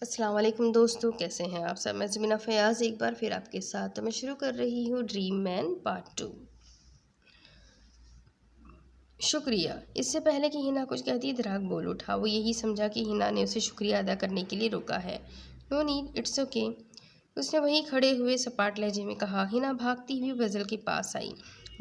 السلام علیکم دوستو، کیسے ہیں آپ سب؟ میں زمینہ فیاض ایک بار پھر آپ کے ساتھ میں شروع کر رہی ہوں ڈریم مین پارٹ 2۔ شکریہ۔ اس سے پہلے کہ ہنا کچھ کہتی دراگ بول اٹھا۔ وہ یہی سمجھا کہ ہنا نے اسے شکریہ ادا کرنے کے لیے روکا ہے۔ نو نیڈ، اٹس اوکے، اس نے وہیں کھڑے ہوئے سپاٹ لہجے میں کہا۔ ہنا بھاگتی ہوئی بزل کے پاس آئی۔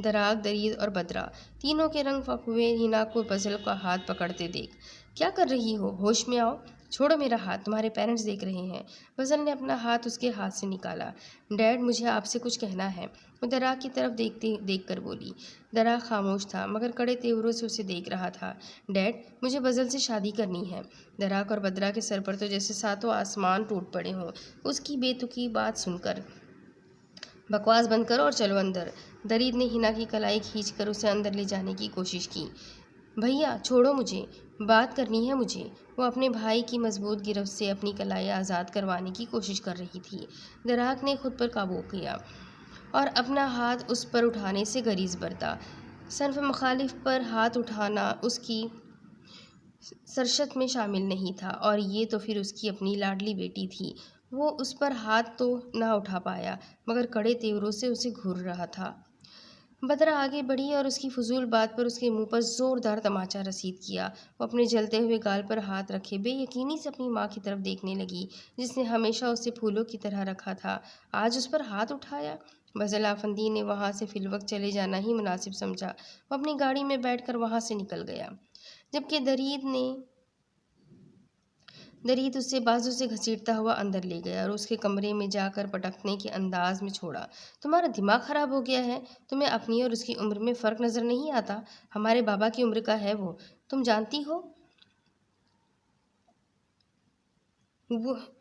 دراگ، درید اور بدرا تینوں کے رنگ فک ہوئے ہنا کو بزل کا ہاتھ پکڑتے دیکھ۔ کیا کر رہی ہو؟ ہوش میں آؤ، چھوڑو میرا ہاتھ، تمہارے پیرنٹس دیکھ رہے ہیں۔ بزل نے اپنا ہاتھ اس کے ہاتھ سے نکالا۔ ڈیڈ، مجھے آپ سے کچھ کہنا ہے، وہ دراگ کی طرف دیکھ کر بولی۔ دراگ خاموش تھا مگر کڑے تیوروں سے اسے دیکھ رہا تھا۔ ڈیڈ، مجھے بزل سے شادی کرنی ہے۔ دراگ اور بدرا کے سر پر تو جیسے ساتوں آسمان ٹوٹ پڑے ہوں اس کی بے تکی بات سن کر۔ بکواس بند کرو اور چلو اندر۔ درید نے ہنا کی کلائی کھینچ کر اسے اندر لے جانے کی کوشش کی۔ بھیا چھوڑو مجھے، بات کرنی ہے مجھے۔ وہ اپنے بھائی کی مضبوط گرفت سے اپنی کلائی آزاد کروانے کی کوشش کر رہی تھی۔ دراگ نے خود پر قابو کیا اور اپنا ہاتھ اس پر اٹھانے سے گریز برتا۔ صنف مخالف پر ہاتھ اٹھانا اس کی سرشت میں شامل نہیں تھا، اور یہ تو پھر اس کی اپنی لاڈلی بیٹی تھی۔ وہ اس پر ہاتھ تو نہ اٹھا پایا مگر کڑے تیوروں سے اسے گھور رہا تھا۔ بدرا آگے بڑھی اور اس کی فضول بات پر اس کے منہ پر زوردار تماچا رسید کیا۔ وہ اپنے جلتے ہوئے گال پر ہاتھ رکھے بے یقینی سے اپنی ماں کی طرف دیکھنے لگی جس نے ہمیشہ اسے پھولوں کی طرح رکھا تھا۔ آج اس پر ہاتھ اٹھایا؟ بزل آفندی نے وہاں سے فی الوقت چلے جانا ہی مناسب سمجھا۔ وہ اپنی گاڑی میں بیٹھ کر وہاں سے نکل گیا، جبکہ درید اسے بازو سے گھسیٹتا ہوا اندر لے گیا اور اس کے کمرے میں جا کر پٹکنے کے انداز میں چھوڑا۔ تمہارا دماغ خراب ہو گیا ہے؟ تمہیں اپنی اور اس کی عمر میں فرق نظر نہیں آتا؟ ہمارے بابا کی عمر کا ہے وہ، تم جانتی ہو،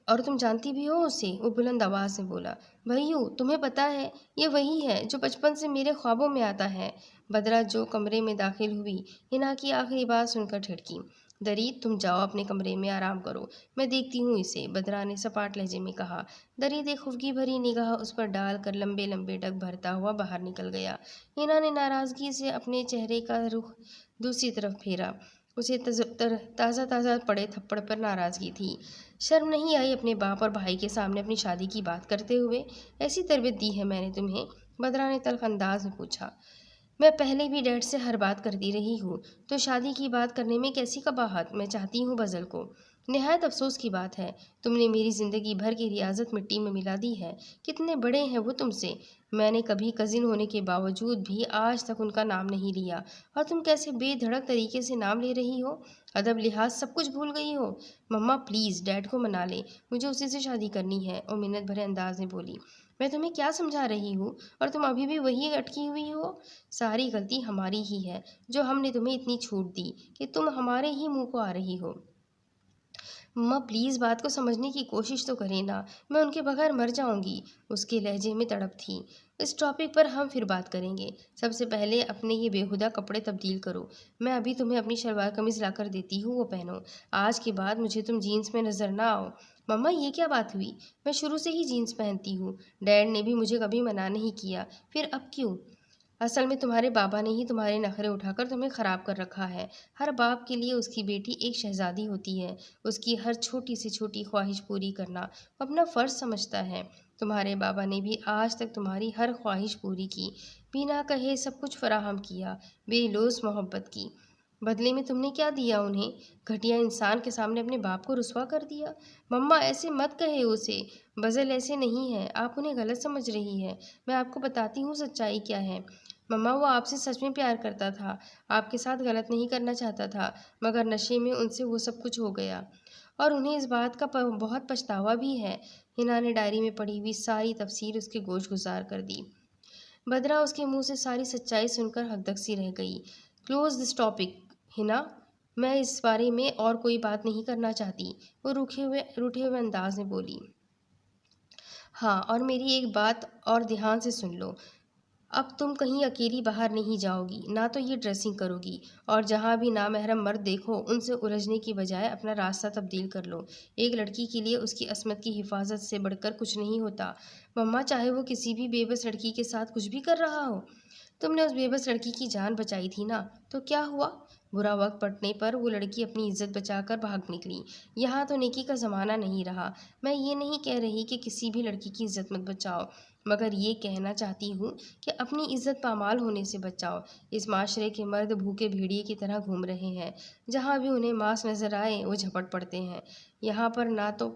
اور تم جانتی بھی ہو اسے، وہ بلند آواز میں بولا۔ بھائیو، تمہیں پتہ ہے یہ وہی ہے جو بچپن سے میرے خوابوں میں آتا ہے۔ بدرا جو کمرے میں داخل ہوئی ہنا کی آخری بات سن کر ٹھڑکی۔ درید، تم جاؤ اپنے کمرے میں آرام کرو، میں دیکھتی ہوں اسے، بدرا نے سپاٹ لہجے میں کہا۔ درید ایک خفگی بھری نگاہ اس پر ڈال کر لمبے لمبے ڈگ بھرتا ہوا باہر نکل گیا۔ ہنا نے ناراضگی سے اپنے چہرے کا رخ دوسری طرف پھیرا۔ اسے تازہ پڑے تھپڑ پر ناراضگی تھی۔ شرم نہیں آئی اپنے باپ اور بھائی کے سامنے اپنی شادی کی بات کرتے ہوئے؟ ایسی تربیت دی ہے میں نے تمہیں؟ بدرا نے تلخ انداز میں پوچھا۔ میں پہلے بھی ڈیڈ سے ہر بات کرتی رہی ہوں، تو شادی کی بات کرنے میں کیسی قباحت؟ میں چاہتی ہوں بزل کو۔ نہایت افسوس کی بات ہے، تم نے میری زندگی بھر کی ریاضت مٹی میں ملا دی ہے۔ کتنے بڑے ہیں وہ تم سے، میں نے کبھی کزن ہونے کے باوجود بھی آج تک ان کا نام نہیں لیا، اور تم کیسے بے دھڑک طریقے سے نام لے رہی ہو؟ ادب لحاظ سب کچھ بھول گئی ہو؟ مما پلیز ڈیڈ کو منا لے، مجھے اسی سے شادی کرنی ہے، وہ منت بھرے انداز میں بولی۔ میں تمہیں کیا سمجھا رہی ہوں اور تم ابھی بھی وہی اٹکی ہوئی ہو؟ ساری غلطی ہماری ہی ہے جو ہم نے تمہیں اتنی چھوٹ دی کہ تم ہمارے ہی منہ کو آ رہی ہو۔ مما پلیز بات کو سمجھنے کی کوشش تو کریں نا، میں ان کے بغیر مر جاؤں گی، اس کے لہجے میں تڑپ تھی۔ اس ٹاپک پر ہم پھر بات کریں گے، سب سے پہلے اپنے یہ بےہودہ کپڑے تبدیل کرو، میں ابھی تمہیں اپنی شلوار قمیض لا کر دیتی ہوں، وہ پہنو، آج کے بعد مجھے تم جینس میں نظر نہ آؤ۔ مما یہ کیا بات ہوئی؟ میں شروع سے ہی جینس پہنتی ہوں، ڈیڈ نے بھی مجھے کبھی منع نہیں کیا، پھر اب کیوں؟ اصل میں تمہارے بابا نے ہی تمہارے نخرے اٹھا کر تمہیں خراب کر رکھا ہے۔ ہر باپ کے لیے اس کی بیٹی ایک شہزادی ہوتی ہے، اس کی ہر چھوٹی سے چھوٹی خواہش پوری کرنا اپنا فرض سمجھتا ہے۔ تمہارے بابا نے بھی آج تک تمہاری ہر خواہش پوری کی، بنا کہے سب کچھ فراہم کیا، بے لوث محبت کی۔ بدلے میں تم نے کیا دیا انہیں؟ گھٹیا انسان کے سامنے اپنے باپ کو رسوا کر دیا۔ مما ایسے مت کہے اسے، بزل ایسے نہیں ہے، آپ انہیں غلط سمجھ رہی ہے، میں آپ کو بتاتی ہوں سچائی کیا ہے۔ مما وہ آپ سے سچ میں پیار کرتا تھا، آپ کے ساتھ غلط نہیں کرنا چاہتا تھا، مگر نشے میں ان سے وہ سب کچھ ہو گیا، اور انہیں اس بات کا بہت پچھتاوا بھی ہے۔ ہنا نے ڈائری میں پڑھی ہوئی ساری تفصیل اس کے گوش گزار کر دی۔ بدرا اس کے منہ سے ساری سچائی سن کر ہکدک سی رہ گئی۔ کلوز دس ٹاپک ہنا، میں اس بارے میں اور کوئی بات نہیں کرنا چاہتی، وہ روٹھے ہوئے انداز میں بولی۔ ہاں، اور میری ایک بات اور دھیان سے سن لو، اب تم کہیں اکیلی باہر نہیں جاؤ گی، نہ تو یہ ڈریسنگ کرو گی، اور جہاں بھی نامحرم مرد دیکھو ان سے الجھنے کی بجائے اپنا راستہ تبدیل کر لو۔ ایک لڑکی کے لیے اس کی عصمت کی حفاظت سے بڑھ کر کچھ نہیں ہوتا۔ مما چاہے وہ کسی بھی بے بس لڑکی کے ساتھ کچھ بھی کر رہا ہو، تم نے اس بے بس لڑکی کی جان بچائی تھی نا، تو کیا ہوا؟ برا وقت پڑنے پر وہ لڑکی اپنی عزت بچا کر بھاگ نکلی۔ یہاں تو نیکی کا زمانہ نہیں رہا۔ میں یہ نہیں کہہ رہی کہ کسی بھی لڑکی کی عزت مت بچاؤ، مگر یہ کہنا چاہتی ہوں کہ اپنی عزت پامال ہونے سے بچاؤ۔ اس معاشرے کے مرد بھوکے بھیڑیے کی طرح گھوم رہے ہیں، جہاں بھی انہیں ماس نظر آئے وہ جھپٹ پڑتے ہیں۔ یہاں پر نہ تو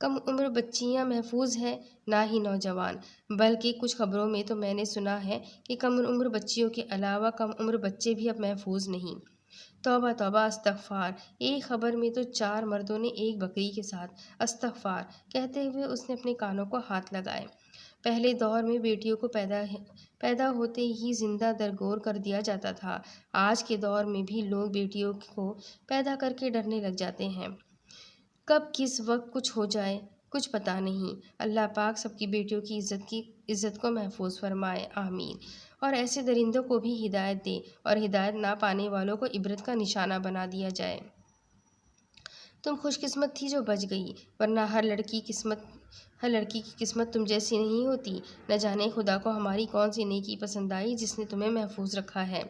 کم عمر بچیاں محفوظ ہیں، نہ ہی نوجوان، بلکہ کچھ خبروں میں تو میں نے سنا ہے کہ کم عمر بچیوں کے علاوہ کم عمر بچے بھی اب محفوظ نہیں۔ توبہ توبہ، استغفار! ایک خبر میں تو 4 مردوں نے ایک بکری کے ساتھ۔ استغفار! کہتے ہوئے اس نے اپنے کانوں کو ہاتھ لگائے۔ پہلے دور میں بیٹیوں کو پیدا ہوتے ہی زندہ درگور کر دیا جاتا تھا۔ آج کے دور میں بھی لوگ بیٹیوں کو پیدا کر کے ڈرنے لگ جاتے ہیں۔ کب کس وقت کچھ ہو جائے کچھ پتہ نہیں۔ اللہ پاک سب کی بیٹیوں کی عزت کو محفوظ فرمائے، آمین۔ اور ایسے درندوں کو بھی ہدایت دے اور ہدایت نہ پانے والوں کو عبرت کا نشانہ بنا دیا جائے۔ تم خوش قسمت تھی جو بچ گئی، ورنہ ہر لڑکی کی قسمت تم جیسی نہیں ہوتی۔ نہ جانے خدا کو ہماری کون سی نیکی پسند آئی جس نے تمہیں محفوظ رکھا ہے۔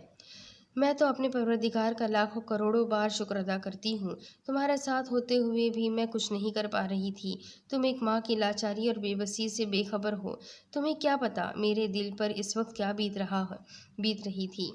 میں تو اپنے پروردگار کا لاکھوں کروڑوں بار شکر ادا کرتی ہوں۔ تمہارے ساتھ ہوتے ہوئے بھی میں کچھ نہیں کر پا رہی تھی۔ تم ایک ماں کی لاچاری اور بے بسی سے بے خبر ہو۔ تمہیں کیا پتا میرے دل پر اس وقت کیا بیت رہی تھی۔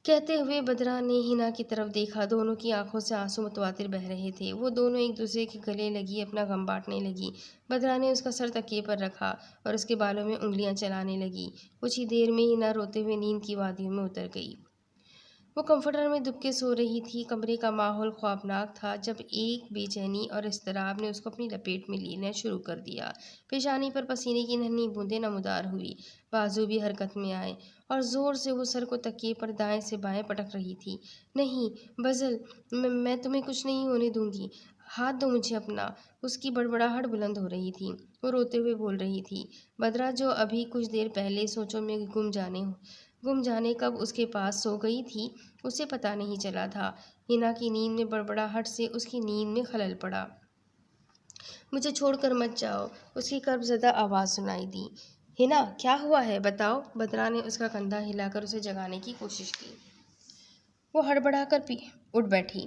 کہتے ہوئے بدرا نے ہنا کی طرف دیکھا۔ دونوں کی آنکھوں سے آنسو متواتر بہہ رہے تھے۔ وہ دونوں ایک دوسرے کے گلے لگی اپنا غم بانٹنے لگی۔ بدرا نے اس کا سر تکیے پر رکھا اور اس کے بالوں میں انگلیاں چلانے لگی۔ کچھ ہی دیر میں ہنا روتے ہوئے نیند کی وادیوں میں اتر گئی۔ وہ کمفرٹر میں دب کے سو رہی تھی۔ کمرے کا ماحول خوفناک تھا جب ایک بے چینی اور اضطراب نے اس کو اپنی لپیٹ میں لینا شروع کر دیا۔ پیشانی پر پسینے کی ننھی بوندیں نمودار ہوئی، بازو بھی حرکت میں آئے اور زور سے وہ سر کو تکیے پر دائیں سے بائیں پٹک رہی تھی۔ نہیں بزل، میں تمہیں کچھ نہیں ہونے دوں گی، ہاتھ دو مجھے اپنا۔ اس کی بڑبڑاہٹ بلند ہو رہی تھی۔ وہ روتے ہوئے بول رہی تھی۔ بدرا جو ابھی کچھ دیر پہلے سوچوں میں گم جانے کب اس کے پاس سو گئی تھی اسے پتہ نہیں چلا تھا۔ ہنا کی نیند میں بڑبڑاہٹ سے اس کی نیند میں خلل پڑا۔ مجھے چھوڑ کر مت جاؤ، اس کی کرب زدہ آواز سنائی دی۔ ہنا کیا ہوا ہے بتاؤ۔ بدرا نے اس کا کندھا ہلا کر اسے جگانے کی کوشش کی۔ وہ ہڑبڑا کر اٹھ بیٹھی۔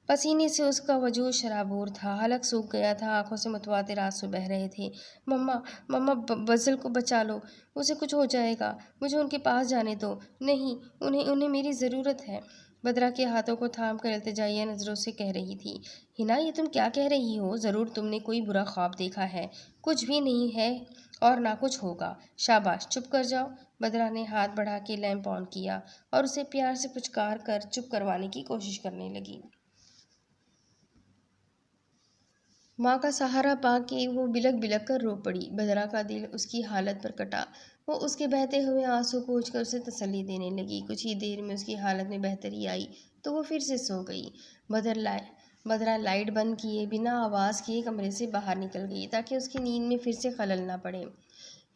پسینے سے اس کا وجود شرابور تھا، حلق سوکھ گیا تھا، آنکھوں سے متواتر آنسو بہہ رہے تھے۔ مما بزل کو بچا لو، اسے کچھ ہو جائے گا، مجھے ان کے پاس جانے دو۔ نہیں، انہیں میری ضرورت ہے، بدرا کے ہاتھوں کو تھام کر التجائیہ نظروں سے کہہ رہی تھی۔ ہنا یہ تم کیا کہہ رہی ہو؟ ضرور تم نے کوئی برا خواب دیکھا ہے۔ کچھ بھی نہیں ہے اور نہ کچھ ہوگا۔ شاباش، چپ کر جاؤ۔ بدرا نے ہاتھ بڑھا کے لیمپ آن کیا اور اسے پیار سے پچکار کر چپ کروانے کی کوشش کرنے لگی۔ ماں کا سہارا پا کے وہ بلک بلک کر رو پڑی۔ بدرا کا دل اس کی حالت پر کٹا۔ وہ اس کے بہتے ہوئے آنسو پوچھ کر اسے تسلی دینے لگی۔ کچھ ہی دیر میں اس کی حالت میں بہتری آئی تو وہ پھر سے سو گئی۔ بدرا لائٹ بند کیے بنا آواز کیے کمرے سے باہر نکل گئی تاکہ اس کی نیند میں پھر سے خلل نہ پڑے۔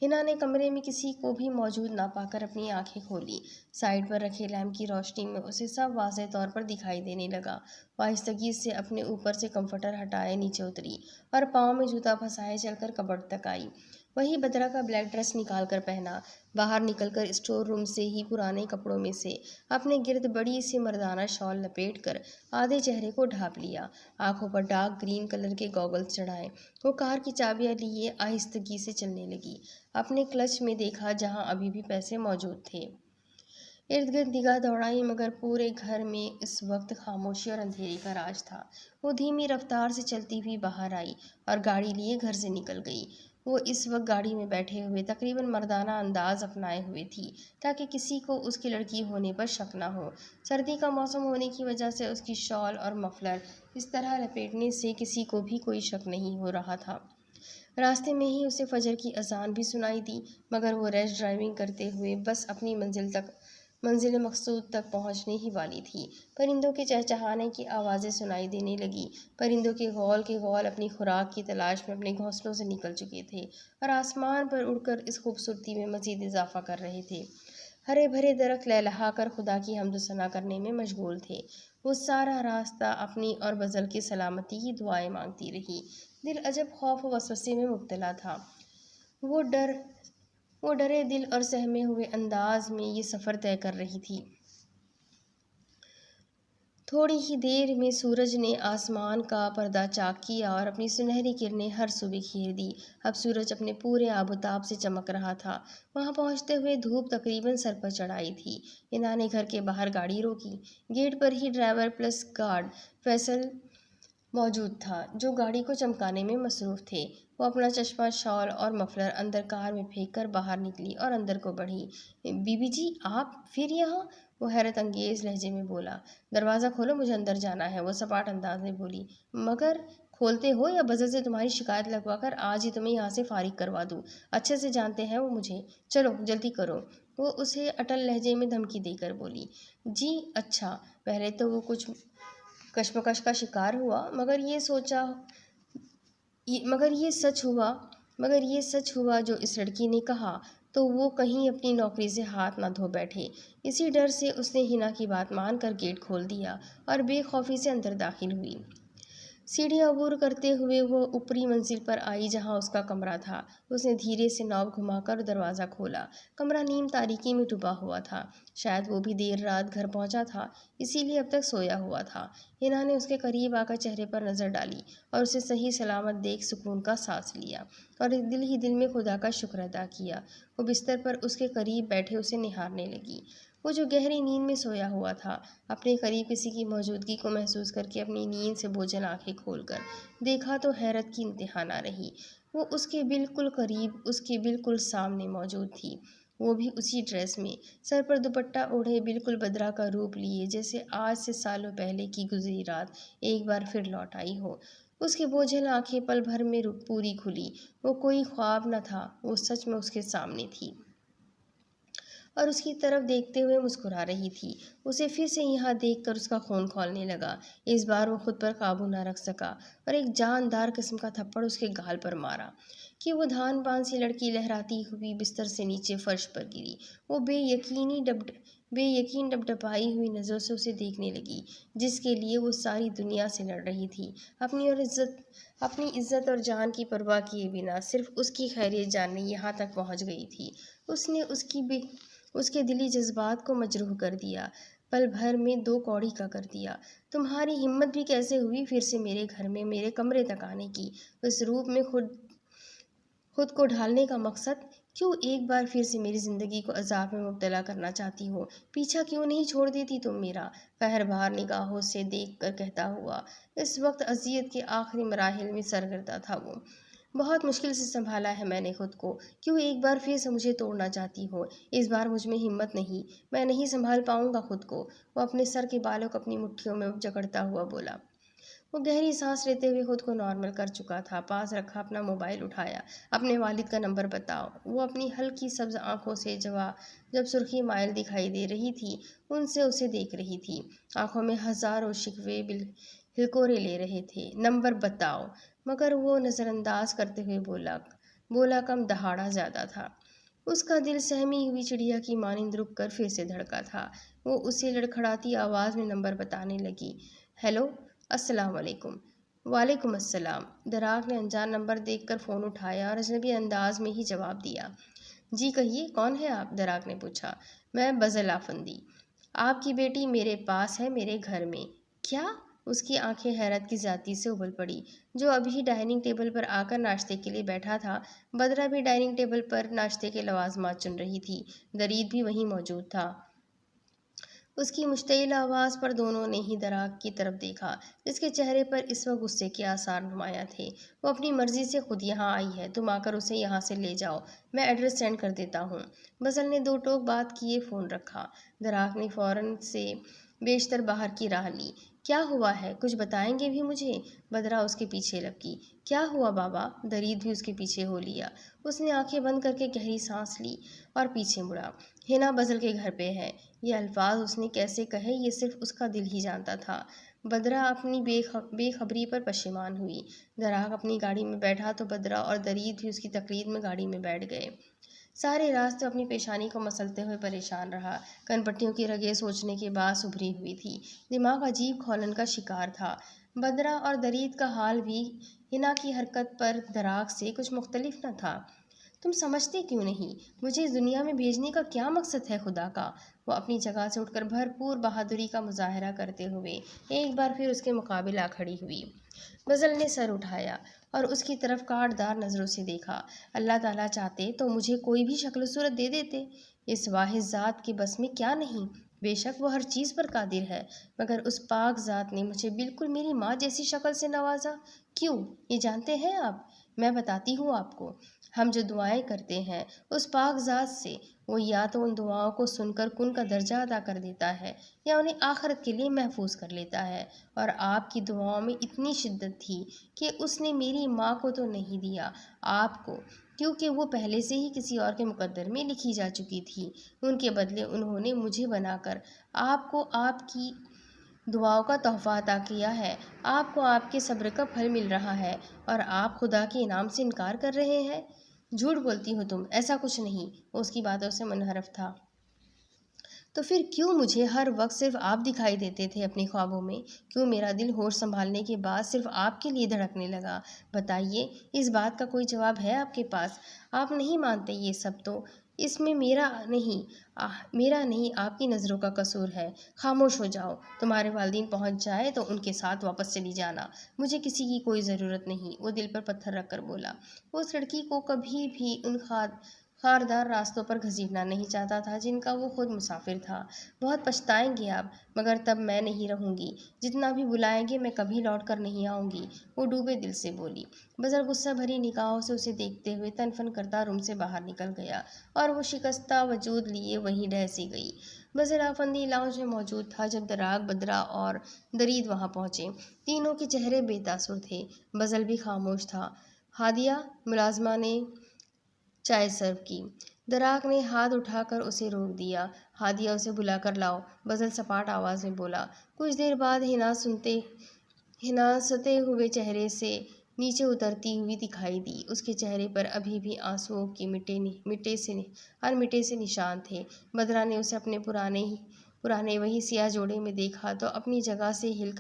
ہنا نے کمرے میں کسی کو بھی موجود نہ پا کر اپنی آنکھیں کھولیں۔ سائڈ پر رکھے لیمپ کی روشنی میں اسے سب واضح طور پر دکھائی دینے لگا۔ وہ آہستگی سے اپنے اوپر سے کمفرٹر ہٹائے نیچے اتری اور پاؤں میں جوتا پھنسائے چل کر کبرڈ تک آئی۔ وہی بدرا کا بلیک ڈریس نکال کر پہنا۔ باہر نکل کر اسٹور روم سے ہی پرانے کپڑوں میں سے اپنے گرد بڑی سی مردانہ شال لپیٹ کر آدھے چہرے کو ڈھانپ لیا۔ آنکھوں پر ڈارک گرین کلر کے گوگلز چڑھائے وہ کار کی چابیاں لیے آہستگی سے چلنے لگی۔ اپنے کلچ میں دیکھا جہاں ابھی بھی پیسے موجود تھے۔ ارد گرد نگاہ دوڑائی مگر پورے گھر میں اس وقت خاموشی اور اندھیرے کا راج تھا۔ وہ دھیمی رفتار سے چلتی ہوئی باہر آئی اور گاڑی لیے گھر سے نکل گئی۔ وہ اس وقت گاڑی میں بیٹھے ہوئے تقریباً مردانہ انداز اپنائے ہوئے تھی تاکہ کسی کو اس کی لڑکی ہونے پر شک نہ ہو۔ سردی کا موسم ہونے کی وجہ سے اس کی شال اور مفلر اس طرح لپیٹنے سے کسی کو بھی کوئی شک نہیں ہو رہا تھا۔ راستے میں ہی اسے فجر کی اذان بھی سنائی دی مگر وہ ریش ڈرائیونگ کرتے ہوئے بس اپنی منزل مقصود تک پہنچنے ہی والی تھی۔ پرندوں کے چہچہانے کی آوازیں سنائی دینے لگی۔ پرندوں کے غول اپنی خوراک کی تلاش میں اپنے گھونسلوں سے نکل چکے تھے اور آسمان پر اڑ کر اس خوبصورتی میں مزید اضافہ کر رہے تھے۔ ہرے بھرے درخت لہلہا کر خدا کی حمد و ثنا کرنے میں مشغول تھے۔ وہ سارا راستہ اپنی اور بزل کی سلامتی کی دعائیں مانگتی رہی۔ دل عجب خوف و وسوسے میں مبتلا تھا۔ وہ ڈرے دل اور سہمے ہوئے انداز میں یہ سفر طے کر رہی تھی۔ تھوڑی ہی دیر میں سورج نے آسمان کا پردہ چاک کیا اور اپنی سنہری کرنیں ہر صوبے گھیر دی۔ اب سورج اپنے پورے آب و تاب سے چمک رہا تھا۔ وہاں پہنچتے ہوئے دھوپ تقریباً سر پر چڑھ آئی تھی۔ ہنا نے گھر کے باہر گاڑی روکی۔ گیٹ پر ہی ڈرائیور پلس گارڈ فیصل موجود تھا، جو گاڑی کو چمکانے میں مصروف تھے۔ وہ اپنا چشمہ، شال اور مفلر اندر کار میں پھینک کر باہر نکلی اور اندر کو بڑھی۔ بی بی جی، آپ پھر یہاں؟ وہ حیرت انگیز لہجے میں بولا۔ دروازہ کھولو، مجھے اندر جانا ہے، وہ سپاٹ انداز میں بولی۔ مگر کھولتے ہو یا بزر سے تمہاری شکایت لگوا کر آج ہی تمہیں یہاں سے فارغ کروا دوں؟ اچھے سے جانتے ہیں وہ مجھے۔ چلو جلدی کرو، وہ اسے اٹل لہجے میں دھمکی دے کر بولی۔ جی اچھا، پہلے تو وہ کچھ کشمکش کا شکار ہوا، مگر یہ سچ ہوا جو اس لڑکی نے کہا تو وہ کہیں اپنی نوکری سے ہاتھ نہ دھو بیٹھے۔ اسی ڈر سے اس نے ہنا کی بات مان کر گیٹ کھول دیا اور بے خوفی سے اندر داخل ہوئی۔ سیڑھیاں عبور کرتے ہوئے وہ اوپری منزل پر آئی جہاں اس کا کمرہ تھا۔ اس نے دھیرے سے نوب گھما کر دروازہ کھولا۔ کمرہ نیم تاریکی میں ڈوبا ہوا تھا۔ شاید وہ بھی دیر رات گھر پہنچا تھا، اسی لیے اب تک سویا ہوا تھا۔ ہنا نے اس کے قریب آ کر چہرے پر نظر ڈالی اور اسے صحیح سلامت دیکھ سکون کا سانس لیا اور دل ہی دل میں خدا کا شکر ادا کیا۔ وہ بستر پر اس کے قریب بیٹھے اسے نہارنے لگی۔ وہ جو گہری نیند میں سویا ہوا تھا، اپنے قریب کسی کی موجودگی کو محسوس کر کے اپنی نیند سے بوجھل آنکھیں کھول کر دیکھا تو حیرت کی انتہا نہ رہی۔ وہ اس کے بالکل قریب، اس کے بالکل سامنے موجود تھی، وہ بھی اسی ڈریس میں، سر پر دوپٹہ اوڑھے، بالکل بدرا کا روپ لیے، جیسے آج سے سالوں پہلے کی گزری رات ایک بار پھر لوٹ آئی ہو۔ اس کی بوجھل آنکھیں پل بھر میں پوری کھلی۔ وہ کوئی خواب نہ تھا، وہ سچ میں اس کے سامنے تھی اور اس کی طرف دیکھتے ہوئے مسکرا رہی تھی۔ اسے پھر سے یہاں دیکھ کر اس کا خون کھولنے لگا۔ اس بار وہ خود پر قابو نہ رکھ سکا اور ایک جاندار قسم کا تھپڑ اس کے گال پر مارا کہ وہ دھان بان سی لڑکی لہراتی ہوئی بستر سے نیچے فرش پر گری۔ وہ بے یقین ڈبڈبائی ہوئی نظروں سے اسے دیکھنے لگی، جس کے لیے وہ ساری دنیا سے لڑ رہی تھی، اپنی عزت اور جان کی پرواہ کیے بنا۔ صرف اس کی خیریت جاننے یہاں تک پہنچ گئی تھی۔ اس نے اس کے دلی جذبات کو مجروح کر دیا، پل بھر میں دو کوڑی کا کر دیا۔ تمہاری ہمت بھی کیسے ہوئی پھر سے میرے گھر میں میرے کمرے تک آنے کی؟ اس روپ میں خود کو ڈھالنے کا مقصد؟ کیوں ایک بار پھر سے میری زندگی کو عذاب میں مبتلا کرنا چاہتی ہو؟ پیچھا کیوں نہیں چھوڑ دیتی تم میرا؟ قہر بھار نگاہوں سے دیکھ کر کہتا ہوا۔ اس وقت اذیت کے آخری مراحل میں سرگردہ تھا وہ۔ بہت مشکل سے سنبھالا ہے میں نے خود کو، کیوں ایک بار پھر سے مجھے توڑنا چاہتی ہو؟ اس بار مجھ میں ہمت نہیں، میں نہیں سنبھال پاؤں گا خود کو۔ وہ اپنے سر کے بالوں کو اپنی مٹھیوں میں جکڑتا ہوا بولا۔ وہ گہری سانس لیتے ہوئے خود کو نارمل کر چکا تھا۔ پاس رکھا اپنا موبائل اٹھایا۔ اپنے والد کا نمبر بتاؤ۔ وہ اپنی ہلکی سبز آنکھوں سے جب سرخی مائل دکھائی دے رہی تھی، ان سے اسے دیکھ رہی تھی۔ آنکھوں میں ہزاروں شکوے ہلکورے لے رہے تھے۔ نمبر بتاؤ، مگر وہ نظر انداز کرتے ہوئے بولا کم دہاڑا زیادہ تھا۔ اس کا دل سہمی ہوئی چڑیا کی مانند رک کر پھر سے دھڑکا تھا۔ وہ اسے لڑکھڑاتی آواز میں نمبر بتانے لگی۔ ہیلو، السلام علیکم۔ وعلیکم السلام۔ دراغ نے انجان نمبر دیکھ کر فون اٹھایا اور اجنبی انداز میں ہی جواب دیا۔ جی کہیے، کون ہے آپ؟ دراغ نے پوچھا۔ میں بزل آفندی، آپ کی بیٹی میرے پاس ہے، میرے گھر میں۔ کیا؟ اس کی آنکھیں حیرت کی زیادتی سے ابل پڑی۔ جو ابھی ڈائننگ ٹیبل پر آ کر ناشتے کے لیے بیٹھا تھا، بدرا بھی ڈائننگ ٹیبل پر ناشتے کے لوازمات چن رہی تھی، درید بھی وہیں موجود تھا۔ اس کی مشتعل آواز پر دونوں نے ہی دراغ کی طرف دیکھا، جس کے چہرے پر اس وقت غصے کے آثار نمایاں تھے۔ وہ اپنی مرضی سے خود یہاں آئی ہے، تم آ کر اسے یہاں سے لے جاؤ، میں ایڈریس سینڈ کر دیتا ہوں۔ بزل نے دو ٹوک بات کیے فون رکھا۔ دراغ نے فوراً سے بیشتر باہر کی راہ لی۔ کیا ہوا ہے؟ کچھ بتائیں گے بھی مجھے؟ بدرا اس کے پیچھے لپکی۔ کیا ہوا بابا؟ درید بھی اس کے پیچھے ہو لیا۔ اس نے آنکھیں بند کر کے گہری سانس لی اور پیچھے مڑا۔ ہنا بزل کے گھر پہ ہے۔ یہ الفاظ اس نے کیسے کہے یہ صرف اس کا دل ہی جانتا تھا۔ بدرا اپنی بے خبری پر پشیمان ہوئی۔ دراغ اپنی گاڑی میں بیٹھا تو بدرا اور درید بھی اس کی تقلید میں گاڑی میں بیٹھ گئے۔ سارے راستے اپنی پیشانی کو مسلتے ہوئے پریشان رہا۔ کن پٹیوں کی رگیں سوچنے کے بعد ابھری ہوئی تھی۔ دماغ عجیب کھولن کا شکار تھا۔ بدرا اور درید کا حال بھی ہنا کی حرکت پر دراغ سے کچھ مختلف نہ تھا۔ تم سمجھتے کیوں نہیں؟ مجھے اس دنیا میں بھیجنے کا کیا مقصد ہے خدا کا؟ وہ اپنی جگہ سے اٹھ کر بھرپور بہادری کا مظاہرہ کرتے ہوئے ایک بار پھر اس کے مقابل آ کھڑی ہوئی۔ بزل نے سر اٹھایا اور اس کی طرف کاٹ دار نظروں سے دیکھا۔ اللہ تعالیٰ چاہتے تو مجھے کوئی بھی شکل و صورت دے دیتے، اس واحد ذات کے بس میں کیا نہیں؟ بے شک وہ ہر چیز پر قادر ہے، مگر اس پاک ذات نے مجھے بالکل میری ماں جیسی شکل سے نوازا۔ کیوں؟ یہ جانتے ہیں آپ؟ میں بتاتی ہوں آپ کو۔ ہم جو دعائیں کرتے ہیں اس پاک ذات سے، وہ یا تو ان دعاؤں کو سن کر کن کا درجہ ادا کر دیتا ہے یا انہیں آخرت کے لیے محفوظ کر لیتا ہے، اور آپ کی دعاؤں میں اتنی شدت تھی کہ اس نے میری ماں کو تو نہیں دیا، آپ کو، کیونکہ وہ پہلے سے ہی کسی اور کے مقدر میں لکھی جا چکی تھی۔ ان کے بدلے انہوں نے مجھے بنا کر آپ کو آپ کی دعاؤں کا تحفہ عطا کیا ہے۔ آپ کو آپ کے صبر کا پھل مل رہا ہے اور آپ خدا کے انعام سے انکار کر رہے ہیں۔ جھوٹ بولتی ہو تم، ایسا کچھ نہیں۔ وہ اس کی باتوں سے منحرف تھا۔ تو پھر کیوں مجھے ہر وقت صرف آپ دکھائی دیتے تھے اپنے خوابوں میں؟ کیوں میرا دل ہوش سنبھالنے کے بعد صرف آپ کے لیے دھڑکنے لگا؟ بتائیے، اس بات کا کوئی جواب ہے آپ کے پاس؟ آپ نہیں مانتے یہ سب تو اس میں میرا نہیں آپ کی نظروں کا قصور ہے۔ خاموش ہو جاؤ۔ تمہارے والدین پہنچ جائے تو ان کے ساتھ واپس چلی جانا، مجھے کسی کی کوئی ضرورت نہیں۔ وہ دل پر پتھر رکھ کر بولا۔ وہ اس لڑکی کو کبھی بھی ان خاردار راستوں پر گھسیٹنا نہیں چاہتا تھا جن کا وہ خود مسافر تھا۔ بہت پچھتائیں گے آپ، مگر تب میں نہیں رہوں گی۔ جتنا بھی بلائیں گے میں کبھی لوٹ کر نہیں آؤں گی، وہ ڈوبے دل سے بولی۔ بزل غصہ بھری نگاہوں سے اسے دیکھتے ہوئے تن فن کرتا روم سے باہر نکل گیا اور وہ شکستہ وجود لیے وہیں ڈھہ سی گئی۔ بزل آفندی لاؤنج میں موجود تھا جب دراگ، بدرا اور درید وہاں پہنچے۔ تینوں کے چہرے بے تاثر تھے۔ بزل بھی خاموش تھا۔ ہادیہ، ملازمہ نے چائے سرو کی۔ دراگ نے ہاتھ اٹھا کر اسے روک دیا۔ ہادیہ، اسے بلا کر لاؤ، بزل سپاٹ آواز میں بولا۔ کچھ دیر بعد حنا ستے ہوئے چہرے سے نیچے اترتی ہوئی دکھائی دی۔ اس کے چہرے پر ابھی بھی آنسوؤں کے مٹے سے نشان تھے۔ بدرا نے اسے اپنے پرانے وہی سیاہ جوڑے میں دیکھا تو اپنی جگہ سے ہل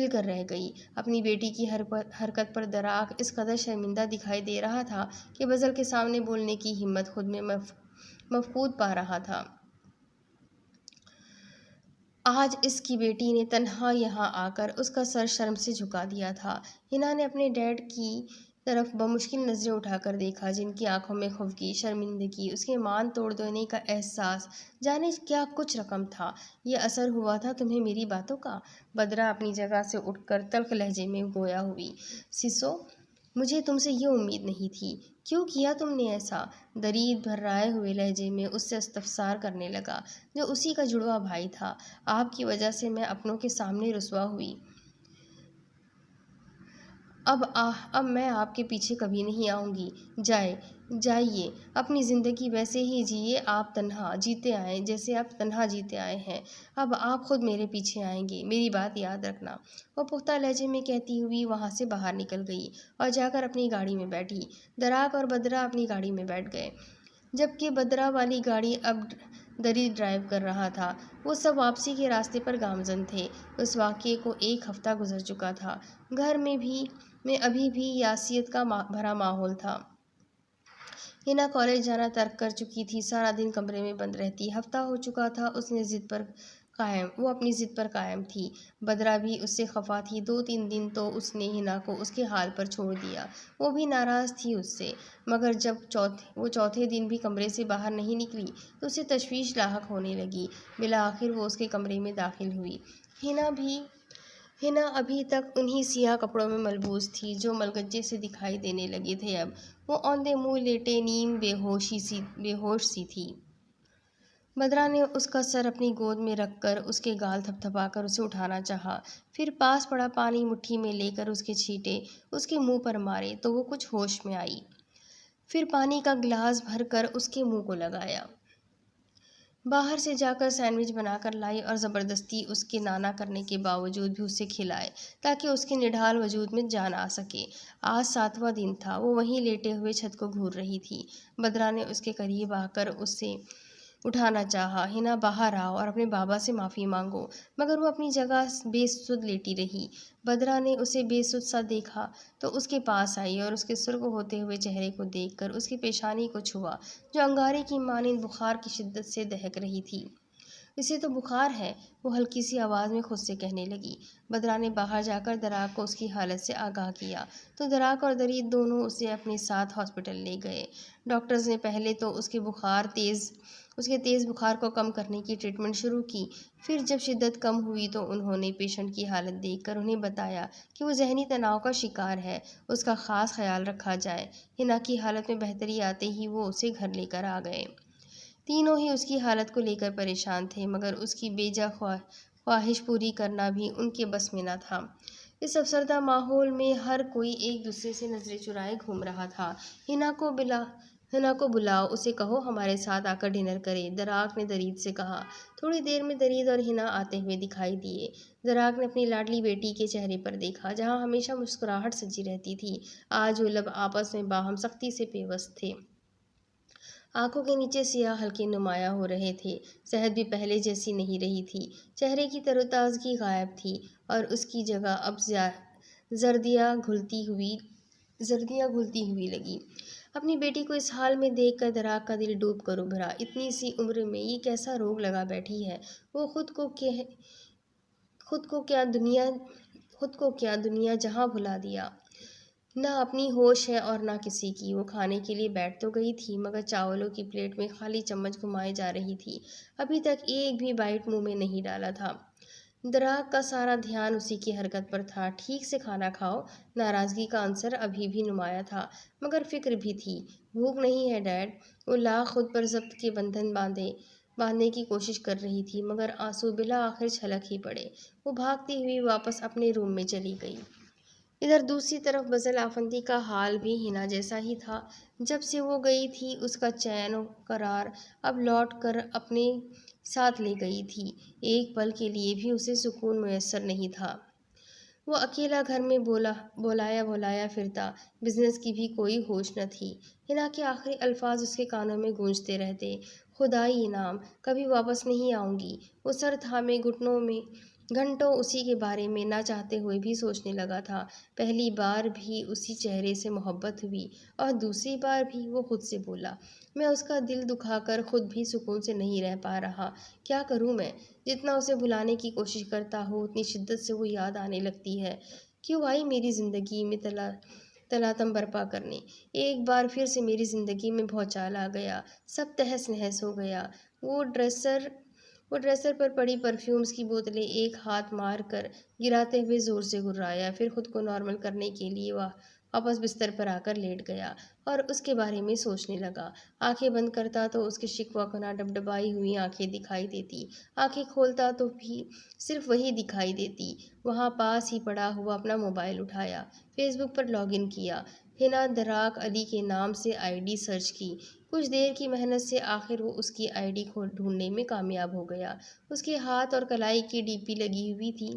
کر رہ گئی۔ اپنی بیٹی کی حرکت پر دراگ اس قدر شرمندہ دکھائی دے رہا تھا کہ بزل کے سامنے بولنے کی ہمت خود میں مفقود پا رہا تھا۔ آج اس کی بیٹی نے تنہا یہاں آ کر اس کا سر شرم سے جھکا دیا تھا۔ حنا نے اپنے ڈیڈ کی طرف بمشکل نظریں اٹھا کر دیکھا، جن کی آنکھوں میں خفگی، شرمندگی، اس کے مان توڑ دینے کا احساس، جانے کیا کچھ رقم تھا۔ یہ اثر ہوا تھا تمہیں میری باتوں کا؟ بدرا اپنی جگہ سے اٹھ کر تلخ لہجے میں گویا ہوئی۔ سسو، مجھے تم سے یہ امید نہیں تھی۔ کیوں کیا تم نے ایسا؟ درید بھرائے ہوئے لہجے میں اس سے استفسار کرنے لگا، جو اسی کا جڑواں بھائی تھا۔ آپ کی وجہ سے میں اپنوں کے سامنے رسوا ہوئی۔ اب میں آپ کے پیچھے کبھی نہیں آؤں گی۔ جائیے اپنی زندگی ویسے ہی جیے، آپ تنہا جیتے آئے جیسے آپ تنہا جیتے آئے ہیں۔ اب آپ خود میرے پیچھے آئیں گے، میری بات یاد رکھنا۔ وہ پختہ لہجے میں کہتی ہوئی وہاں سے باہر نکل گئی اور جا کر اپنی گاڑی میں بیٹھی۔ دراگ اور بدرا اپنی گاڑی میں بیٹھ گئے، جبکہ بدرا والی گاڑی اب درید ڈرائیو کر رہا تھا۔ وہ سب واپسی کے راستے پر گامزن تھے۔ اس واقعے کو 1 ہفتہ گزر چکا تھا۔ گھر میں ابھی بھی یاسیت کا بھرا ماحول تھا۔ حنا کالج جانا ترک کر چکی تھی، سارا دن کمرے میں بند رہتی۔ ہفتہ ہو چکا تھا وہ اپنی ضد پر قائم تھی۔ بدرا بھی اس سے خفا تھی۔ 2-3 دن تو اس نے حنا کو اس کے حال پر چھوڑ دیا، وہ بھی ناراض تھی اس سے، مگر جب وہ چوتھے دن بھی کمرے سے باہر نہیں نکلی تو اسے تشویش لاحق ہونے لگی۔ بالآخر وہ اس کے کمرے میں داخل ہوئی۔ حنا ابھی تک انہی سیاہ کپڑوں میں ملبوس تھی جو ملگجے سے دکھائی دینے لگے تھے۔ اب وہ اوندھے منہ لیٹے نیم بے ہوش سی تھی۔ بدرا نے اس کا سر اپنی گود میں رکھ کر اس کے گال تھپتھپا کر اسے اٹھانا چاہا، پھر پاس پڑا پانی مٹھی میں لے کر اس کے چھینٹے اس کے منہ پر مارے تو وہ کچھ ہوش میں آئی۔ پھر پانی کا گلاس بھر کر اس کے منہ کو لگایا۔ باہر سے جا کر سینڈوچ بنا کر لائی اور زبردستی اس کے نانا کرنے کے باوجود بھی اسے کھلائے تاکہ اس کے نڈھال وجود میں جان آ سکے۔ آج 7واں دن تھا۔ وہ وہیں لیٹے ہوئے چھت کو گھور رہی تھی۔ بدرا نے اس کے قریب آ کر اسے اٹھانا چاہا۔ ہنا باہر آؤ اور اپنے بابا سے معافی مانگو، مگر وہ اپنی جگہ بے سد لیٹی رہی۔ بدرا نے اسے بے سد سا دیکھا تو اس کے پاس آئی اور اس کے سرخ ہوتے ہوئے چہرے کو دیکھ کر اس کی پیشانی کو چھوا جو انگارے کی مانند بخار کی شدت سے دہک رہی تھی۔ اسے تو بخار ہے، وہ ہلکی سی آواز میں خود سے کہنے لگی۔ بدرا نے باہر جا کر دراک کو اس کی حالت سے آگاہ کیا تو دراک اور درید دونوں اسے اپنے ساتھ ہاسپٹل لے گئے۔ ڈاکٹرز نے پہلے تو اس کے تیز بخار کو کم کرنے کی ٹریٹمنٹ شروع کی، پھر جب شدت کم ہوئی تو انہوں نے پیشنٹ کی حالت دیکھ کر انہیں بتایا کہ وہ ذہنی تناؤ کا شکار ہے، اس کا خاص خیال رکھا جائے۔ ہنا کی حالت میں بہتری آتے ہی وہ اسے گھر لے کر آ گئے۔ تینوں ہی اس کی حالت کو لے کر پریشان تھے، مگر اس کی بے جا خواہش پوری کرنا بھی ان کے بس میں نہ تھا۔ اس افسردہ ماحول میں ہر کوئی ایک دوسرے سے نظریں چرائے گھوم رہا تھا۔ ہنا کو بلاؤ، اسے کہو ہمارے ساتھ آ کر ڈنر کرے، دراک نے درید سے کہا۔ تھوڑی دیر میں درید اور ہنا آتے ہوئے دکھائی دیے۔ دراک نے اپنی لاڈلی بیٹی کے چہرے پر دیکھا، جہاں ہمیشہ مسکراہٹ سجی رہتی تھی، آج وہ لب آپس میں باہم سختی سے پیوست تھے۔ آنکھوں کے نیچے سیاہ حلقے نمایاں ہو رہے تھے، صحت بھی پہلے جیسی نہیں رہی تھی، چہرے کی تر و تازگی غائب تھی اور اس کی جگہ اب زردیاں گھلتی ہوئی لگی۔ اپنی بیٹی کو اس حال میں دیکھ کر دراک کا دل ڈوب کر ابھرا۔ اتنی سی عمر میں یہ کیسا روگ لگا بیٹھی ہے؟ وہ خود کو کیا دنیا جہاں بھلا دیا۔ نہ اپنی ہوش ہے اور نہ کسی کی۔ وہ کھانے کے لیے بیٹھ تو گئی تھی، مگر چاولوں کی پلیٹ میں خالی چمچ گھمائے جا رہی تھی، ابھی تک ایک بھی بائٹ منہ میں نہیں ڈالا تھا۔ دراک کا سارا دھیان اسی کی حرکت پر تھا۔ ٹھیک سے کھانا کھاؤ۔ ناراضگی کا عنصر ابھی بھی نمایاں تھا، مگر فکر بھی تھی۔ بھوک نہیں ہے ڈیڈ؟ وہ لاکھ خود پر ضبط کے بندھن باندھنے کی کوشش کر رہی تھی، مگر آنسو بالآخر چھلک ہی پڑے۔ وہ بھاگتی ہوئی واپس اپنے روم میں چلی گئی۔ ادھر دوسری طرف بزل آفندی کا حال بھی ہنا جیسا ہی تھا۔ جب سے وہ گئی تھی اس کا چین و قرار اب لوٹ کر اپنے ساتھ لے گئی تھی۔ ایک پل کے لیے بھی اسے سکون میسر نہیں تھا۔ وہ اکیلا گھر میں بولایا پھرتا، بزنس کی بھی کوئی ہوش نہ تھی۔ ہنا کے آخری الفاظ اس کے کانوں میں گونجتے رہتے، خدائی انعام، کبھی واپس نہیں آؤں گی۔ وہ سر تھامے گھنٹوں اسی کے بارے میں نہ چاہتے ہوئے بھی سوچنے لگا تھا۔ پہلی بار بھی اسی چہرے سے محبت ہوئی اور دوسری بار بھی وہ خود سے بولا، میں اس کا دل دکھا کر خود بھی سکون سے نہیں رہ پا رہا، کیا کروں میں؟ جتنا اسے بھلانے کی کوشش کرتا ہوں اتنی شدت سے وہ یاد آنے لگتی ہے۔ کیوں آئی میری زندگی میں تلاطم برپا کرنے؟ ایک بار پھر سے میری زندگی میں بھونچال آ گیا، سب تہس نہس ہو گیا۔ وہ ڈریسر پر پڑی پرفیومز کی بوتلیں ایک ہاتھ مار کر گراتے ہوئے زور سے گھرایا، پھر خود کو نارمل کرنے کے لیے واپس بستر پر آ کر لیٹ گیا اور اس کے بارے میں سوچنے لگا۔ آنکھیں بند کرتا تو اس کی شکوہ کناں ڈبڈبائی ہوئی آنکھیں دکھائی دیتی، آنکھیں کھولتا تو بھی صرف وہی دکھائی دیتی۔ وہاں پاس ہی پڑا ہوا اپنا موبائل اٹھایا، face book per log in کیا، ہنا دراک علی کے نام سے آئی ڈی سرچ کی۔ کچھ دیر کی محنت سے آخر وہ اس کی آئی ڈی ڈھونڈنے میں کامیاب ہو گیا۔ اس کے ہاتھ اور کلائی کی ڈی پی لگی ہوئی تھی۔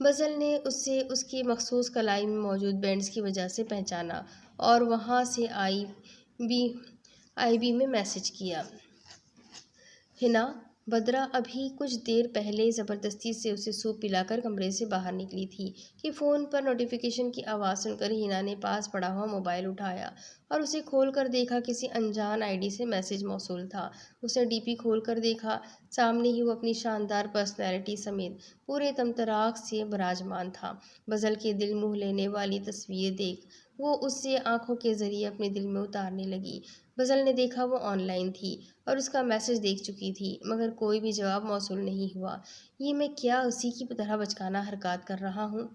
بزل نے اسے اس کی مخصوص کلائی میں موجود بینڈز کی وجہ سے پہچانا اور وہاں سے آئی بی میں میسج کیا۔ ہنا، بدرا ابھی کچھ دیر پہلے زبردستی سے اسے سوپ پلا کر کمرے سے باہر نکلی تھی کہ فون پر نوٹیفیکیشن کی آواز سن کر ہنا نے پاس پڑا ہوا موبائل اٹھایا اور اسے کھول کر دیکھا کسی انجان آئی ڈی سے میسج موصول تھا۔ اس نے ڈی پی کھول کر دیکھا، سامنے ہی وہ اپنی شاندار پرسنالٹی سمیت پورے طمطراق سے براجمان تھا۔ بزل کے دل موہ لینے والی تصویر دیکھ وہ اسے آنکھوں کے ذریعے اپنے دل میں اتارنے لگی۔ بزل نے دیکھا وہ آن لائن تھی اور اس کا میسج دیکھ چکی تھی، مگر کوئی بھی جواب موصول نہیں ہوا۔ یہ میں کیا اسی کی طرح بچکانہ حرکات کر رہا ہوں؟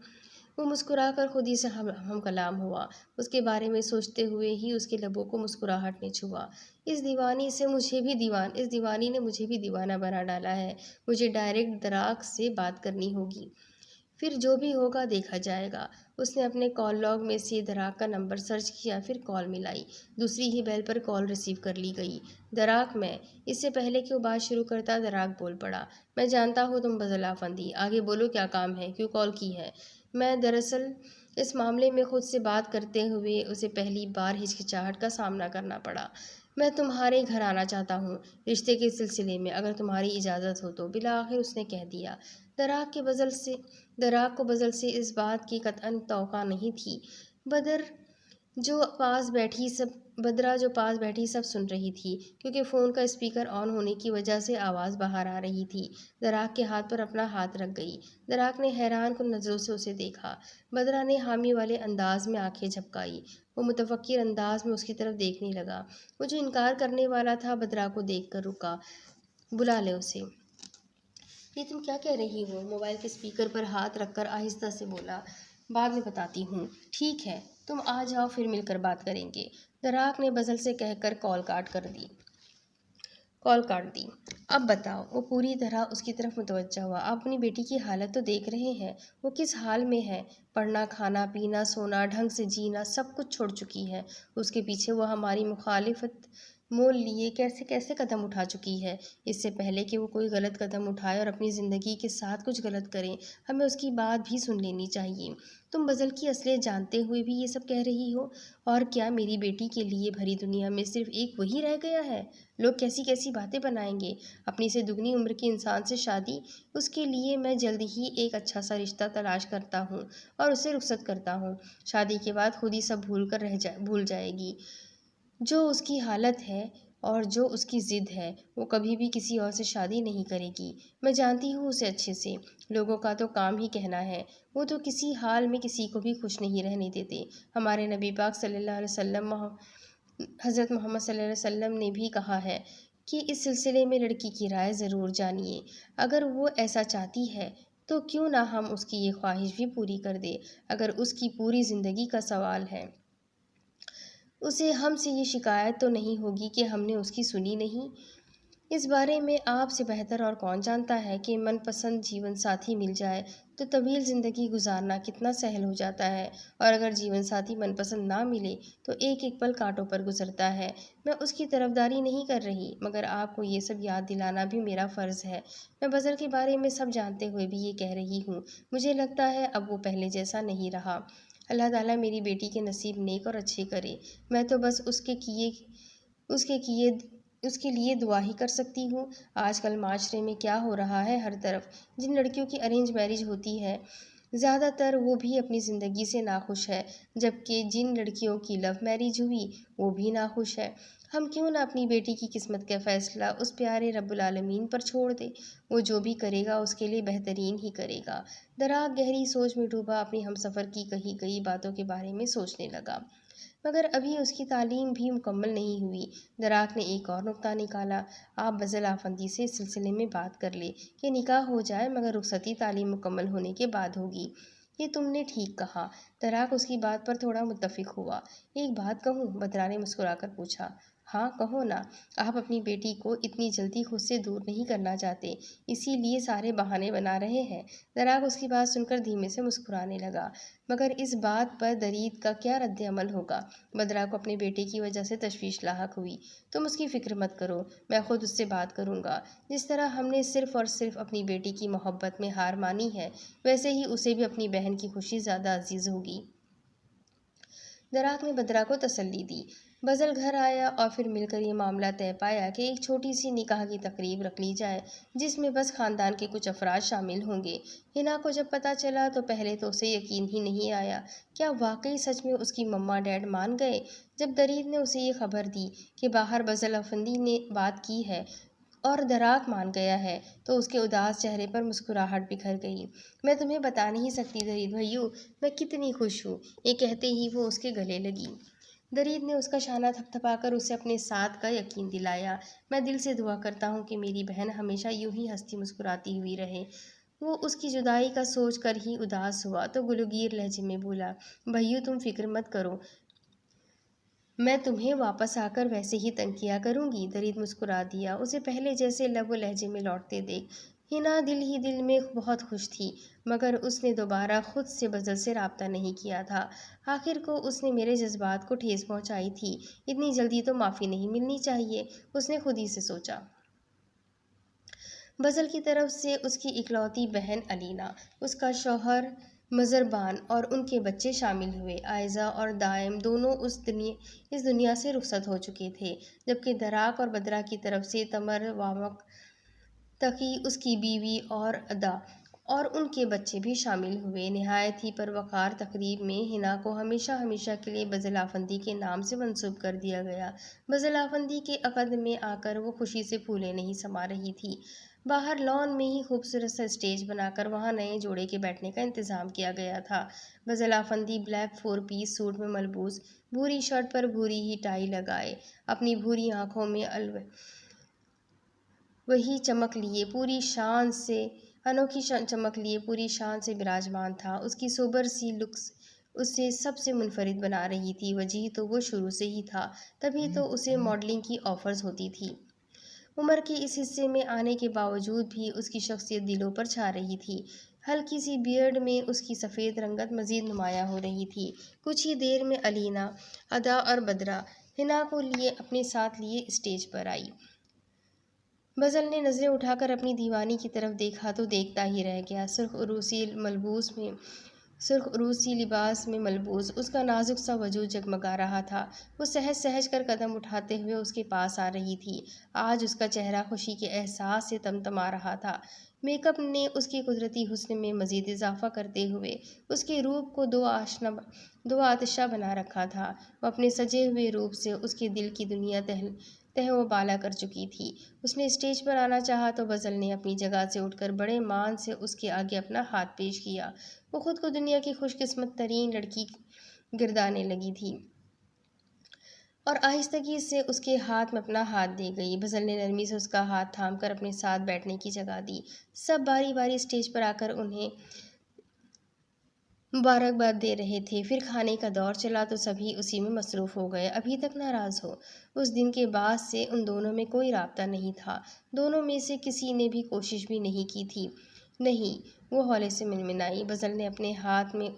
وہ مسکرا کر خود ہی سے ہم کلام ہوا۔ اس کے بارے میں سوچتے ہوئے ہی اس کے لبوں کو مسکراہٹ نے چھوا۔ اس دیوانی نے مجھے بھی دیوانہ بنا ڈالا ہے۔ مجھے ڈائریکٹ دراک سے بات کرنی ہوگی، پھر جو بھی ہوگا دیکھا جائے گا۔ اس نے اپنے کال لاگ میں سے دراک کا نمبر سرچ کیا، پھر کال ملائی۔ دوسری ہی بیل پر کال ریسیو کر لی گئی۔ دراک، میں۔ اس سے پہلے کہ وہ بات شروع کرتا دراک بول پڑا، میں جانتا ہوں تم بزل آفندی، آگے بولو کیا کام ہے، کیوں کال کی ہے؟ میں دراصل اس معاملے میں خود سے بات کرتے ہوئے اسے پہلی بار ہچکچاہٹ کا سامنا کرنا پڑا۔ میں تمہارے گھر آنا چاہتا ہوں رشتے کے سلسلے میں، اگر تمہاری اجازت ہو تو، بالآخر اس نے کہہ دیا۔ دراق کو بزل سے اس بات کی قطعاً توقع نہیں تھی۔ بدرا جو پاس بیٹھی سب سن رہی تھی، کیونکہ فون کا اسپیکر آن ہونے کی وجہ سے آواز باہر آ رہی تھی۔ دراق کے ہاتھ پر اپنا ہاتھ رکھ گئی۔ دراق نے حیران کن نظروں سے اسے دیکھا۔ بدرا نے حامی والے انداز میں آنکھیں جھپکائی۔ وہ متفکر انداز میں اس کی طرف دیکھنے لگا۔ وہ جو انکار کرنے والا تھا بدرا کو دیکھ کر رکا۔ بلا لے اسے۔ یہ تم کیا کہہ رہی ہو؟ موبائل کے اسپیکر پر ہاتھ رکھ کر آہستہ سے بولا۔ بعد میں بتاتی ہوں۔ ٹھیک ہے، تم آ جاؤ، پھر مل کر بات کریں گے۔ دراق نے بزل سے کہہ کر کال کاٹ دی۔ اب بتاؤ۔ وہ پوری طرح اس کی طرف متوجہ ہوا۔ آپ اپنی بیٹی کی حالت تو دیکھ رہے ہیں، وہ کس حال میں ہے۔ پڑھنا، کھانا، پینا، سونا، ڈھنگ سے جینا، سب کچھ چھوڑ چکی ہے۔ اس کے پیچھے وہ ہماری مخالفت مول لیے کیسے کیسے قدم اٹھا چکی ہے۔ اس سے پہلے کہ وہ کوئی غلط قدم اٹھائے اور اپنی زندگی کے ساتھ کچھ غلط کرے، ہمیں اس کی بات بھی سن لینی چاہیے۔ تم بزل کی اصلیت جانتے ہوئے بھی یہ سب کہہ رہی ہو؟ اور کیا میری بیٹی کے لیے بھری دنیا میں صرف ایک وہی رہ گیا ہے؟ لوگ کیسی کیسی باتیں بنائیں گے۔ اپنی سے دگنی عمر کے انسان سے شادی، اس کے لیے میں جلد ہی ایک اچھا سا رشتہ تلاش کرتا ہوں اور اسے رخصت کرتا ہوں۔ شادی کے بعد خود ہی سب بھول جائے گی۔ جو اس کی حالت ہے اور جو اس کی ضد ہے، وہ کبھی بھی کسی اور سے شادی نہیں کرے گی۔ میں جانتی ہوں اسے اچھے سے۔ لوگوں کا تو کام ہی کہنا ہے۔ وہ تو کسی حال میں کسی کو بھی خوش نہیں رہنے دیتے۔ ہمارے نبی پاک صلی اللہ علیہ وسلم، حضرت محمد صلی اللہ علیہ وسلم نے بھی کہا ہے کہ اس سلسلے میں لڑکی کی رائے ضرور جانیے۔ اگر وہ ایسا چاہتی ہے تو کیوں نہ ہم اس کی یہ خواہش بھی پوری کر دیں۔ اگر اس کی پوری زندگی کا سوال ہے، اسے ہم سے یہ شکایت تو نہیں ہوگی کہ ہم نے اس کی سنی نہیں۔ اس بارے میں آپ سے بہتر اور کون جانتا ہے کہ من پسند جیون ساتھی مل جائے تو طویل زندگی گزارنا کتنا سہل ہو جاتا ہے، اور اگر جیون ساتھی من پسند نہ ملے تو ایک ایک پل کانٹوں پر گزرتا ہے۔ میں اس کی طرفداری نہیں کر رہی، مگر آپ کو یہ سب یاد دلانا بھی میرا فرض ہے۔ میں بزل کے بارے میں سب جانتے ہوئے بھی یہ کہہ رہی ہوں۔ مجھے لگتا ہے اب وہ پہلے جیسا نہیں رہا۔ اللہ تعالیٰ میری بیٹی کے نصیب نیک اور اچھے کرے۔ میں تو بس اس کے لیے دعا ہی کر سکتی ہوں۔ آج کل معاشرے میں کیا ہو رہا ہے، ہر طرف جن لڑکیوں کی ارینج میرج ہوتی ہے، زیادہ تر وہ بھی اپنی زندگی سے ناخوش ہے، جبکہ جن لڑکیوں کی لو میرج ہوئی وہ بھی ناخوش ہے۔ ہم کیوں نہ اپنی بیٹی کی قسمت کا فیصلہ اس پیارے رب العالمین پر چھوڑ دیں۔ وہ جو بھی کرے گا اس کے لیے بہترین ہی کرے گا۔ دراق گہری سوچ میں ڈوبا اپنی ہمسفر کی کہی گئی باتوں کے بارے میں سوچنے لگا، مگر ابھی اس کی تعلیم بھی مکمل نہیں ہوئی۔ دراق نے ایک اور نکتہ نکالا۔ آپ بزل آفندی سے اس سلسلے میں بات کر لیں کہ نکاح ہو جائے، مگر رخصتی تعلیم مکمل ہونے کے بعد ہوگی۔ یہ تم نے ٹھیک کہا۔ دراق اس کی بات پر تھوڑا متفق ہوا۔ ایک بات کہوں؟ بدرا نے مسکرا کر پوچھا۔ ہاں کہو نا۔ آپ اپنی بیٹی کو اتنی جلدی خود سے دور نہیں کرنا چاہتے، اسی لیے سارے بہانے بنا رہے ہیں۔ دراق اس کی بات سن کر دھیمے سے مسکرانے لگا۔ مگر اس بات پر درید کا کیا رد عمل ہوگا؟ بدرا کو اپنے بیٹے کی وجہ سے تشویش لاحق ہوئی۔ تم اس کی فکر مت کرو، میں خود اس سے بات کروں گا۔ جس طرح ہم نے صرف اور صرف اپنی بیٹی کی محبت میں ہار مانی ہے، ویسے ہی اسے بھی اپنی بہن کی خوشی زیادہ عزیز ہوگی۔ دراق نے بدرا کو تسلی دی۔ بزل گھر آیا اور پھر مل کر یہ معاملہ طے پایا کہ ایک چھوٹی سی نکاح کی تقریب رکھ لی جائے، جس میں بس خاندان کے کچھ افراد شامل ہوں گے۔ ہنا کو جب پتہ چلا تو پہلے تو اسے یقین ہی نہیں آیا۔ کیا واقعی سچ میں اس کی مما ڈیڈ مان گئے؟ جب درید نے اسے یہ خبر دی کہ باہر بزل افندی نے بات کی ہے اور دراق مان گیا ہے، تو اس کے اداس چہرے پر مسکراہٹ بکھر گئی۔ میں تمہیں بتا نہیں سکتی درید بھائیو، میں کتنی خوش ہوں۔ یہ کہتے ہی وہ اس کے گلے لگی۔ درید نے اس کا شانہ تھپ تھپا کر اسے اپنے ساتھ کا یقین دلایا۔ میں دل سے دعا کرتا ہوں کہ میری بہن ہمیشہ یوں ہی ہنستی مسکراتی ہوئی رہے۔ وہ اس کی جدائی کا سوچ کر ہی اداس ہوا تو گلوگیر لہجے میں بولا، بھائیو تم فکر مت کرو، میں تمہیں واپس آ کر ویسے ہی تنگ کیا کروں گی۔ درید مسکرا دیا، اسے پہلے جیسے لب و لہجے میں لوٹتے دیکھ۔ ہنا دل ہی دل میں بہت خوش تھی، مگر اس نے دوبارہ خود سے بزل سے رابطہ نہیں کیا تھا۔ آخر کو اس نے میرے جذبات کو ٹھیس پہنچائی تھی، اتنی جلدی تو معافی نہیں ملنی چاہیے، اس نے خود ہی سے سوچا۔ بزل کی طرف سے اس کی اکلوتی بہن الینا، اس کا شوہر مزربان اور ان کے بچے شامل ہوئے۔ عائزہ اور دائم دونوں اس دنیا سے رخصت ہو چکے تھے، جبکہ دراک اور بدرا کی طرف سے تمر، وامق، تقی، اس کی بیوی اور ادا اور ان کے بچے بھی شامل ہوئے۔ نہایت ہی پروقار تقریب میں حنا کو ہمیشہ ہمیشہ کے لیے بزل آفندی کے نام سے منسوب کر دیا گیا۔ بزل آفندی کے عقد میں آ کر وہ خوشی سے پھولے نہیں سما رہی تھی۔ باہر لان میں ہی خوبصورت سا اسٹیج بنا کر وہاں نئے جوڑے کے بیٹھنے کا انتظام کیا گیا تھا۔ بزل آفندی بلیک 4 پیس سوٹ میں ملبوس، بھوری شرٹ پر بھوری ہی ٹائی لگائے، اپنی بھوری آنکھوں میں وہی چمک لیے پوری شان سے انوکھی چمک لیے پوری شان سے براجمان تھا۔ اس کی سوبر سی لکس اسے سب سے منفرد بنا رہی تھی۔ وجیح تو وہ شروع سے ہی تھا، تبھی تو اسے ماڈلنگ کی آفرز ہوتی تھی۔ عمر کے اس حصے میں آنے کے باوجود بھی اس کی شخصیت دلوں پر چھا رہی تھی۔ ہلکی سی بیئرڈ میں اس کی سفید رنگت مزید نمایاں ہو رہی تھی۔ کچھ ہی دیر میں علینا، ادا اور بدرا حنا کو اپنے ساتھ لیے اسٹیج پر آئی۔ بزل نے نظریں اٹھا کر اپنی دیوانی کی طرف دیکھا تو دیکھتا ہی رہ گیا۔ سرخ عروسی لباس میں ملبوس اس کا نازک سا وجود جگمگا رہا تھا۔ وہ سہج سہج کر قدم اٹھاتے ہوئے اس کے پاس آ رہی تھی۔ آج اس کا چہرہ خوشی کے احساس سے تمتما رہا تھا۔ میک اپ نے اس کے قدرتی حسن میں مزید اضافہ کرتے ہوئے اس کے روپ کو دو آتشہ بنا رکھا تھا۔ وہ اپنے سجے ہوئے روپ سے اس کے دل کی دنیا تہ و بالا کر چکی تھی۔ اس نے اسٹیج پر آنا چاہا تو بزل نے اپنی جگہ سے اٹھ کر بڑے مان سے اس کے آگے اپنا ہاتھ پیش کیا۔ وہ خود کو دنیا کی خوش قسمت ترین لڑکی گردانے لگی تھی اور آہستگی سے اس کے ہاتھ میں اپنا ہاتھ دے گئی۔ بزل نے نرمی سے اس کا ہاتھ تھام کر اپنے ساتھ بیٹھنے کی جگہ دی۔ سب باری باری اسٹیج پر آ کر انہیں مبارکباد دے رہے تھے۔ پھر کھانے کا دور چلا تو سبھی اسی میں مصروف ہو گئے۔ ابھی تک ناراض ہو، اس دن کے بعد سے ان دونوں میں کوئی رابطہ نہیں تھا۔ دونوں میں سے کسی نے بھی کوشش بھی نہیں کی تھی۔ نہیں، وہ ہولے سے منمنائی۔ بزل نے اپنے ہاتھ میں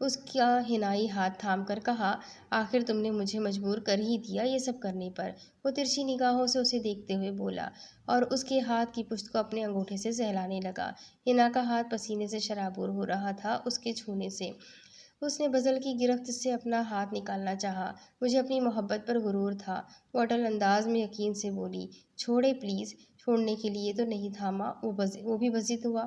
اس کا حنائی ہاتھ تھام کر کہا، آخر تم نے مجھے مجبور کر ہی دیا یہ سب کرنے پر۔ وہ ترچھی نگاہوں سے اسے دیکھتے ہوئے بولا اور اس کے ہاتھ کی پشت کو اپنے انگوٹھے سے سہلانے لگا۔ حنا کا ہاتھ پسینے سے شرابور ہو رہا تھا اس کے چھونے سے۔ اس نے بزل کی گرفت سے اپنا ہاتھ نکالنا چاہا۔ مجھے اپنی محبت پر غرور تھا، وہ اٹل انداز میں یقین سے بولی۔ چھوڑے پلیز۔ چھوڑنے کے لیے تو نہیں تھاما، وہ بھی بزد ہوا۔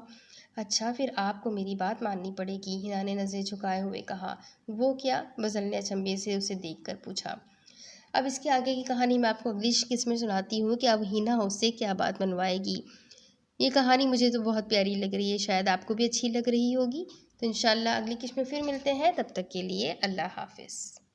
اچھا، پھر آپ کو میری بات ماننی پڑے گی، حنا نے نظریں جھکائے ہوئے کہا۔ وہ کیا؟ بزل نے اچنبھے سے اسے دیکھ کر پوچھا۔ اب اس کے آگے کی کہانی میں آپ کو اگلی قسط میں سناتی ہوں کہ اب حنا اس سے کیا بات منوائے گی۔ یہ کہانی مجھے تو بہت پیاری لگ رہی ہے، شاید آپ کو بھی اچھی لگ رہی ہوگی۔ تو انشاءاللہ اگلی قسط میں پھر ملتے ہیں، تب تک کے لیے اللہ حافظ۔